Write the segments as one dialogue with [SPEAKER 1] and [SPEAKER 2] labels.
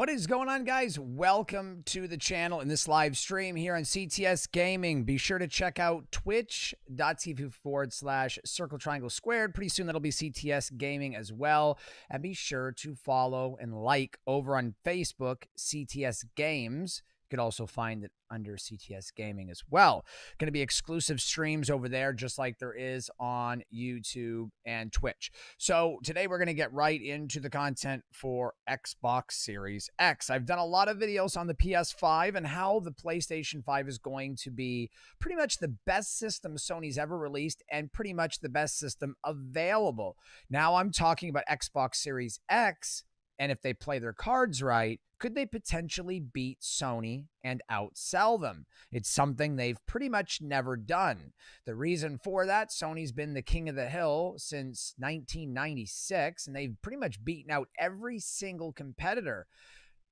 [SPEAKER 1] What is going on, guys? Welcome to the channel in this live stream here on CTS Gaming. Be sure to check out twitch.tv/Circle Triangle Squared. Pretty soon that'll be CTS Gaming as well. And be sure to follow and like over on Facebook, CTS Games. You could also find it under CTS Gaming as well. Going to be exclusive streams over there, just like there is on YouTube and Twitch. So today we're going to get right into the content for Xbox Series X. I've done a lot of videos on the PS5 and how the PlayStation 5 is going to be pretty much the best system Sony's ever released and pretty much the best system available. Now I'm talking about Xbox Series X, and if they play their cards right, could they potentially beat Sony and outsell them? It's something they've pretty much never done. The reason for that, Sony's been the king of the hill since 1996, and they've pretty much beaten out every single competitor.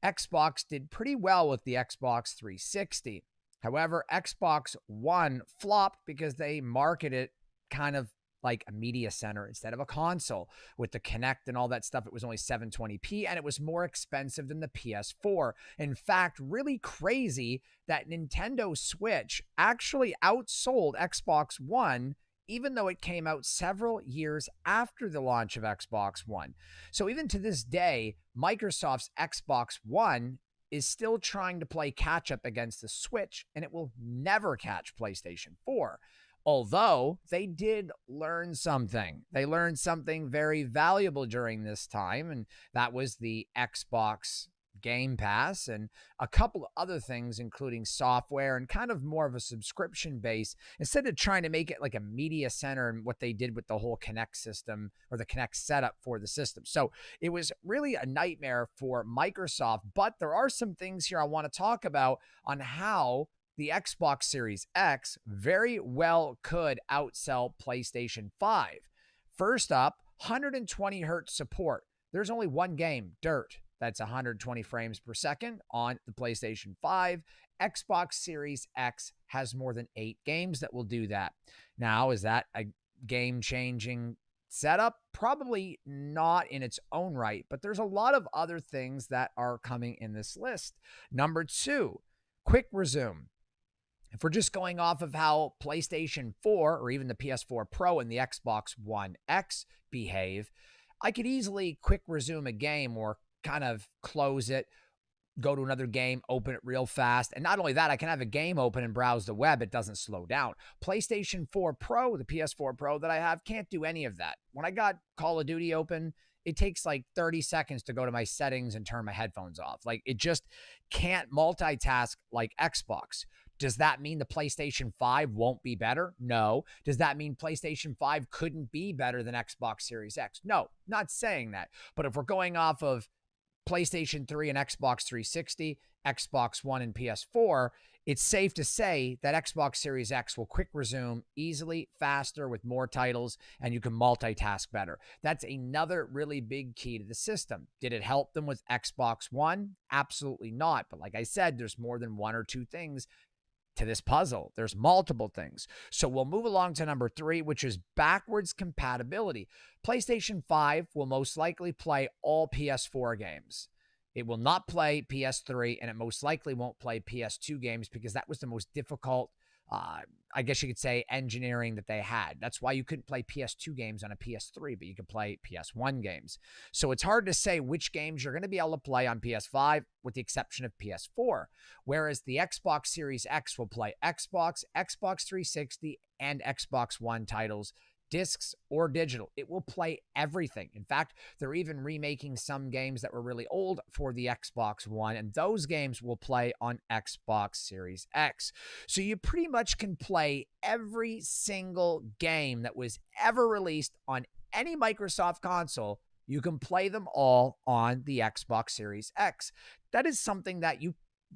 [SPEAKER 1] Xbox did pretty well with the Xbox 360. However, Xbox One flopped because they marketed it kind of like a media center instead of a console. With the Kinect and all that stuff, it was only 720p and it was more expensive than the PS4. In fact, really crazy that Nintendo Switch actually outsold Xbox One, even though it came out several years after the launch of Xbox One. So even to this day, Microsoft's Xbox One is still trying to play catch up against the Switch, and it will never catch PlayStation 4. Although they did learn something. They learned something very valuable during this time, and that was the Xbox Game Pass and a couple of other things, including software and kind of more of a subscription base, instead of trying to make it like a media center and what they did with the whole Kinect system or the Kinect setup for the system. So it was really a nightmare for Microsoft, but there are some things here I want to talk about on how the Xbox Series X very well could outsell PlayStation 5. First up, 120 hertz support. There's only one game, Dirt, that's 120 frames per second on the PlayStation 5. Xbox Series X has more than 8 games that will do that. Now, is that a game-changing setup? Probably not in its own right, but there's a lot of other things that are coming in this list. Number 2, quick resume. If we're just going off of how PlayStation 4 or even the PS4 Pro and the Xbox One X behave, I could easily quick resume a game or kind of close it, go to another game, open it real fast. And not only that, I can have a game open and browse the web. It doesn't slow down. PlayStation 4 Pro, the PS4 Pro that I have, can't do any of that. When I got Call of Duty open, it takes like 30 seconds to go to my settings and turn my headphones off. Like, it just can't multitask like Xbox. Does that mean the PlayStation 5 won't be better? No. Does that mean PlayStation 5 couldn't be better than Xbox Series X? No, not saying that. But if we're going off of PlayStation 3 and Xbox 360, Xbox One and PS4, it's safe to say that Xbox Series X will quick resume easily, faster, with more titles, and you can multitask better. That's another really big key to the system. Did it help them with Xbox One? Absolutely not. But like I said, there's more than one or two things to this puzzle. There's multiple things. So we'll move along to number 3, which is backwards compatibility. PlayStation 5 will most likely play all PS4 games. It will not play PS3, and it most likely won't play PS2 games because that was the most difficult, I guess you could say, engineering that they had. That's why you couldn't play PS2 games on a PS3, but you could play PS1 games. So it's hard to say which games you're going to be able to play on PS5 with the exception of PS4, whereas the Xbox Series X will play Xbox, Xbox 360, and Xbox One titles, discs or digital. It will play everything. In fact, they're even remaking some games that were really old for the Xbox One, and those games will play on Xbox Series X. So you pretty much can play every single game that was ever released on any Microsoft console. You can play them all on the Xbox Series X. That is something that you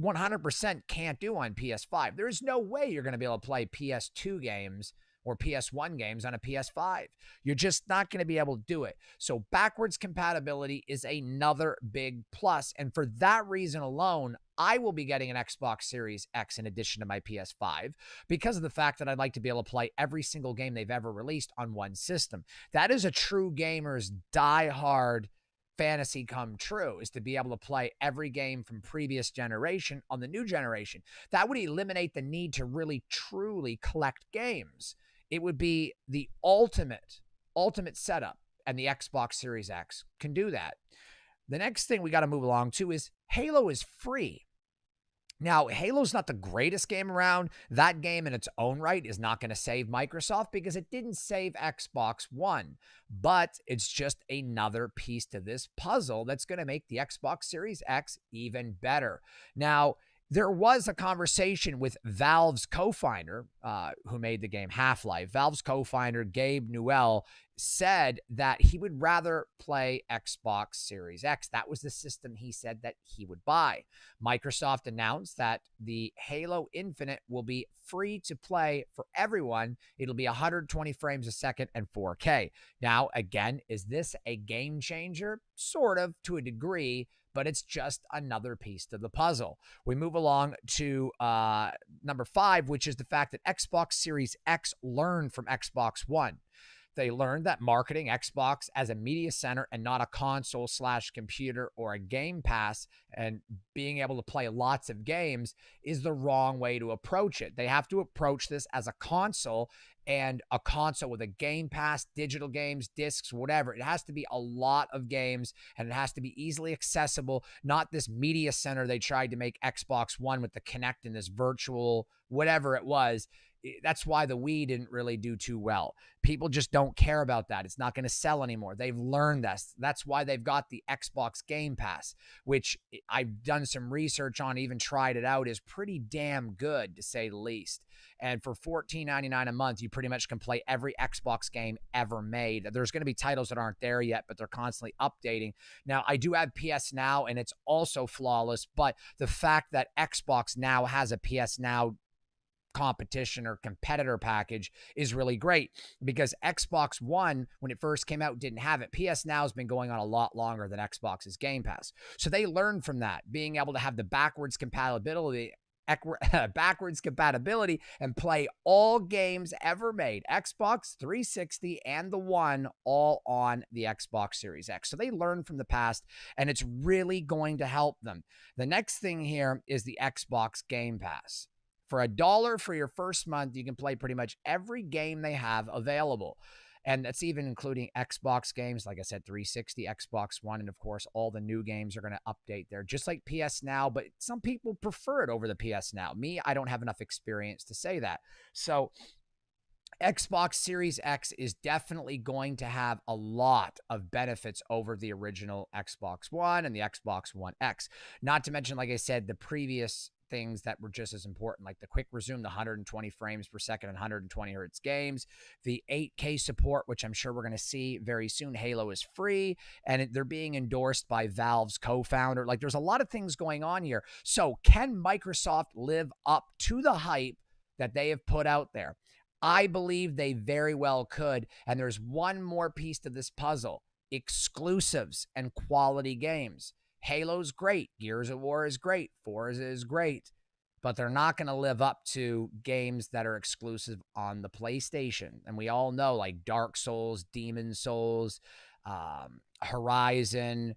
[SPEAKER 1] 100% can't do on PS5. There is no way you're going to be able to play PS2 games or PS1 games on a PS5. You're just not going to be able to do it. So backwards compatibility is another big plus. And for that reason alone, I will be getting an Xbox Series X in addition to my PS5 because of the fact that I'd like to be able to play every single game they've ever released on one system. That is a true gamer's die-hard fantasy come true, is to be able to play every game from previous generation on the new generation. That would eliminate the need to really truly collect games. It would be the ultimate setup, and the Xbox Series X can do that. The next thing we got to move along to is Halo is free. Now, Halo's not the greatest game around. That game in its own right is not going to save Microsoft because it didn't save Xbox One. But it's just another piece to this puzzle that's going to make the Xbox Series X even better. Now, there was a conversation with Valve's co-founder, who made the game Half-Life. Valve's co-founder, Gabe Newell, said that he would rather play Xbox Series X. That was the system he said that he would buy. Microsoft announced that the Halo Infinite will be free to play for everyone. It'll be 120 frames a second and 4K. Now, again, is this a game changer? Sort of, to a degree, but it's just another piece to the puzzle. We move along to number 5, which is the fact that Xbox Series X learned from Xbox One. They learned that marketing Xbox as a media center and not a console/computer or a Game Pass and being able to play lots of games is the wrong way to approach it. They have to approach this as a console, and a console with a Game Pass, digital games, discs, whatever. It has to be a lot of games, and it has to be easily accessible, not this media center they tried to make Xbox One with the Kinect and this virtual whatever it was. That's why the Wii didn't really do too well. People just don't care about that. It's not going to sell anymore. They've learned this. That's why they've got the Xbox Game Pass, which I've done some research on, even tried it out, is pretty damn good, to say the least. And for $14.99 a month, you pretty much can play every Xbox game ever made. There's going to be titles that aren't there yet, but they're constantly updating. Now, I do have PS Now, and it's also flawless, but the fact that Xbox Now has a PS Now competition or competitor package is really great, because Xbox One, when it first came out, didn't have it. PS Now has been going on a lot longer than Xbox's Game Pass. So they learned from that, being able to have the backwards compatibility and play all games ever made, Xbox 360 and the One, all on the Xbox Series X. So they learned from the past, and it's really going to help them. The next thing here is the Xbox Game Pass. For $1 for your first month, you can play pretty much every game they have available. And that's even including Xbox games, like I said, 360, Xbox One, and of course, all the new games are going to update there, just like PS Now, but some people prefer it over the PS Now. Me, I don't have enough experience to say that. So Xbox Series X is definitely going to have a lot of benefits over the original Xbox One and the Xbox One X. Not to mention, like I said, the previous things that were just as important, like the quick resume, the 120 frames per second and 120 hertz games, the 8K support, which I'm sure we're going to see very soon. Halo is free, and they're being endorsed by Valve's co-founder. Like, there's a lot of things going on here. So can Microsoft live up to the hype that they have put out there? I believe they very well could. And there's one more piece to this puzzle: exclusives and quality games. Halo's great. Gears of War is great. Forza is great. But they're not going to live up to games that are exclusive on the PlayStation. And we all know, like Dark Souls, Demon Souls, Horizon.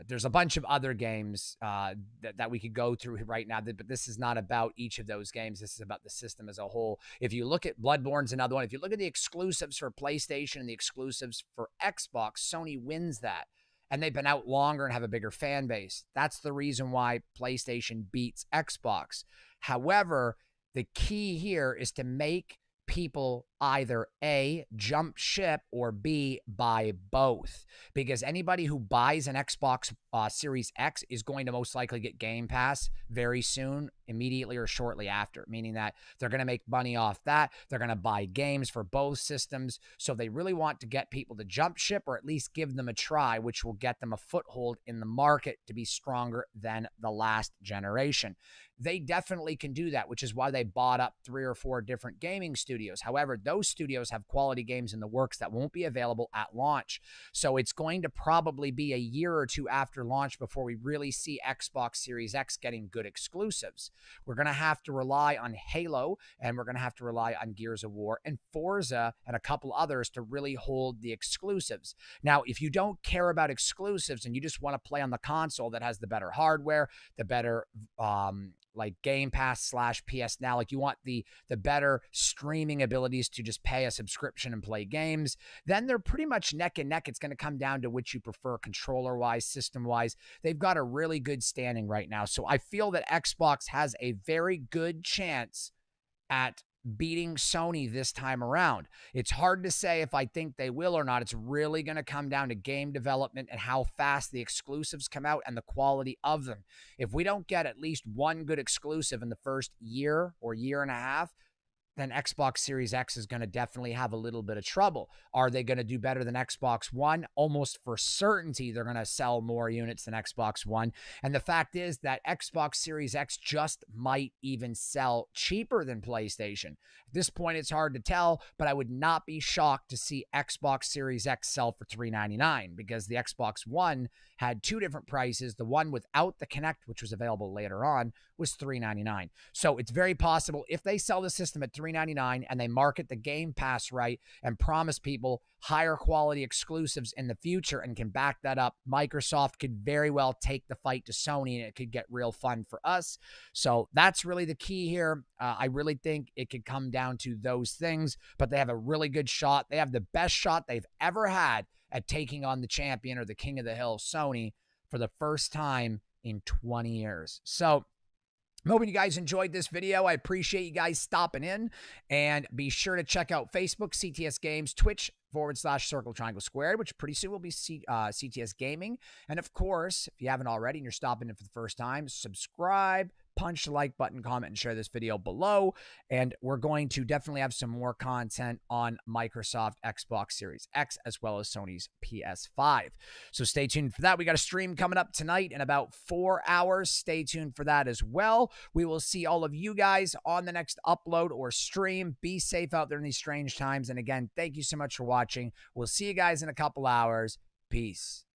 [SPEAKER 1] There's a bunch of other games that we could go through right now, but this is not about each of those games. This is about the system as a whole. If you look at Bloodborne's another one. If you look at the exclusives for PlayStation and the exclusives for Xbox, Sony wins that. And they've been out longer and have a bigger fan base. That's the reason why PlayStation beats Xbox. However, the key here is to make people either A, jump ship, or B, buy both. Because anybody who buys an Xbox Series X is going to most likely get Game Pass very soon, immediately or shortly after, meaning that they're going to make money off that. They're going to buy games for both systems. So they really want to get people to jump ship, or at least give them a try, which will get them a foothold in the market to be stronger than the last generation. They definitely can do that, which is why they bought up 3 or 4 different gaming studios. However, those studios have quality games in the works that won't be available at launch. So it's going to probably be a year or two after launch before we really see Xbox Series X getting good exclusives. We're going to have to rely on Halo, and we're going to have to rely on Gears of War and Forza and a couple others to really hold the exclusives. Now, if you don't care about exclusives and you just want to play on the console that has the better hardware, the better like Game Pass / PS Now, like you want the better streaming abilities to just pay a subscription and play games, then they're pretty much neck and neck. It's going to come down to which you prefer controller wise, system wise. They've got a really good standing right now. So I feel that Xbox has a very good chance at beating Sony this time around. It's hard to say if I think they will or not. It's really going to come down to game development and how fast the exclusives come out and the quality of them. If we don't get at least one good exclusive in the first year or year and a half, then Xbox Series X is going to definitely have a little bit of trouble. Are they going to do better than Xbox One? Almost for certainty, they're going to sell more units than Xbox One. And the fact is that Xbox Series X just might even sell cheaper than PlayStation. At this point, it's hard to tell, but I would not be shocked to see Xbox Series X sell for $399 because the Xbox One had two different prices. The one without the Kinect, which was available later on, was $399. So it's very possible if they sell the system at $399 and they market the Game Pass right and promise people higher quality exclusives in the future and can back that up, Microsoft could very well take the fight to Sony and it could get real fun for us. So that's really the key here. I really think it could come down to those things, but they have a really good shot. They have the best shot they've ever had at taking on the champion or the king of the hill, Sony, for the first time in 20 years. So I'm hoping you guys enjoyed this video. I appreciate you guys stopping in, and be sure to check out Facebook, CTS Games, Twitch /Circle Triangle Squared, which pretty soon will be CTS Gaming. And of course, if you haven't already and you're stopping in for the first time, subscribe, punch the like button, comment, and share this video below. And we're going to definitely have some more content on Microsoft Xbox Series X as well as Sony's PS5. So stay tuned for that. We got a stream coming up tonight in about 4 hours. Stay tuned for that as well. We will see all of you guys on the next upload or stream. Be safe out there in these strange times. And again, thank you so much for watching. We'll see you guys in a couple hours. Peace.